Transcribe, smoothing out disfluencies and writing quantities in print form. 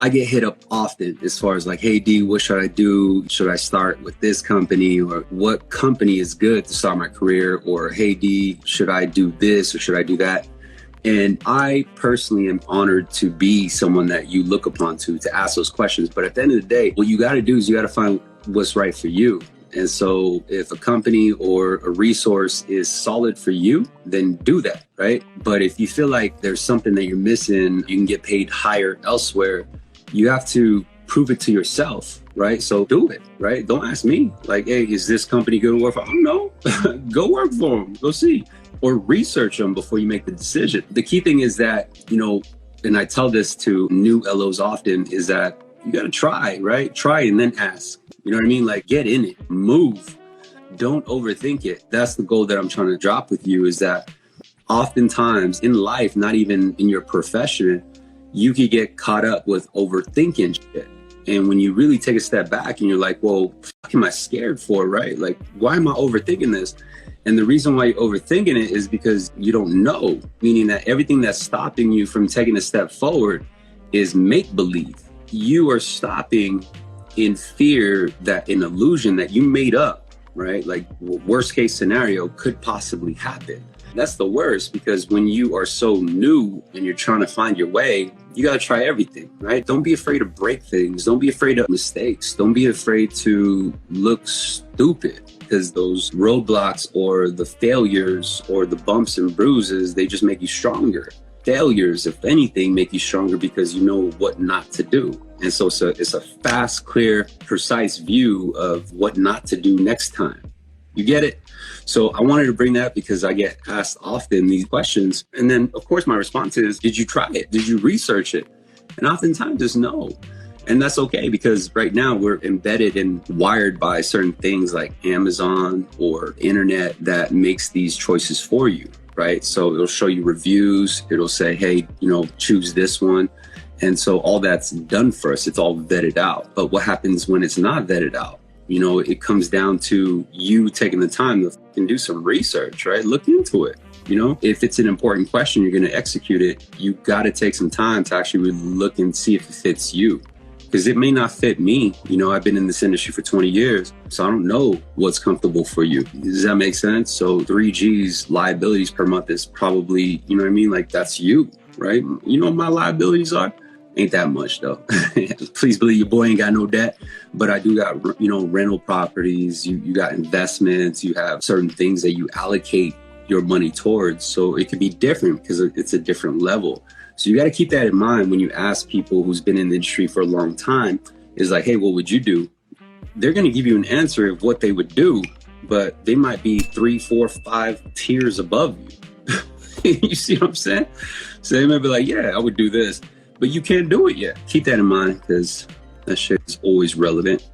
I get hit up often as far as like, hey, D, what should I do? Should I start with this company? Or what company is good to start my career? Or, hey, D, should I do this or should I do that? And I personally am honored to be someone that you look upon to ask those questions. But at the end of the day, what you got to do is you got to find what's right for you. And so if a company or a resource is solid for you, then do that, right? But if you feel like there's something that you're missing, you can get paid higher elsewhere, you have to prove it to yourself, right? So do it, right? Don't ask me like, hey, is this company going to work for? I don't know. Go work for them. Go see. Or research them before you make the decision. The key thing is that, and I tell this to new LOs often, is that you got to try, right? Try and then ask. You know what I mean? Like, get in it, move, don't overthink it. That's the goal that I'm trying to drop with you, is that oftentimes in life, not even in your profession, you could get caught up with overthinking shit. And when you really take a step back and you're like, well, what am I scared for, right? Like, why am I overthinking this? And the reason why you're overthinking it is because you don't know, meaning that everything that's stopping you from taking a step forward is make-believe. You are stopping in fear that an illusion that you made up, right? Like worst case scenario could possibly happen. That's the worst, because when you are so new and you're trying to find your way, you got to try everything, right? Don't be afraid to break things. Don't be afraid of mistakes. Don't be afraid to look stupid, because those roadblocks or the failures or the bumps and bruises, they just make you stronger. Failures, if anything, make you stronger because you know what not to do. And so it's a fast, clear, precise view of what not to do next time. You get it? So I wanted to bring that because I get asked often these questions. And then, of course, my response is, did you try it? Did you research it? And oftentimes it's no. And that's okay, because right now we're embedded and wired by certain things like Amazon or internet that makes these choices for you, right? So it'll show you reviews. It'll say, hey, choose this one. And so all that's done for us. It's all vetted out. But what happens when it's not vetted out? It comes down to you taking the time to do some research, right? Look into it. If it's an important question, you're going to execute it. You got to take some time to actually look and see if it fits you, because it may not fit me. I've been in this industry for 20 years, so I don't know what's comfortable for you. Does that make sense? So 3G's liabilities per month is probably, like that's you, right? You know what my liabilities are? Ain't that much though. Please believe your boy ain't got no debt, but I do got, rental properties, you got investments, you have certain things that you allocate your money towards. So it could be different because it's a different level. So you got to keep that in mind when you ask people who's been in the industry for a long time, is like, hey, what would you do? They're going to give you an answer of what they would do, but they might be 3, 4, 5 tiers above you. You see what I'm saying? So they might be like, yeah, I would do this, but you can't do it yet. Keep that in mind, because that shit is always relevant.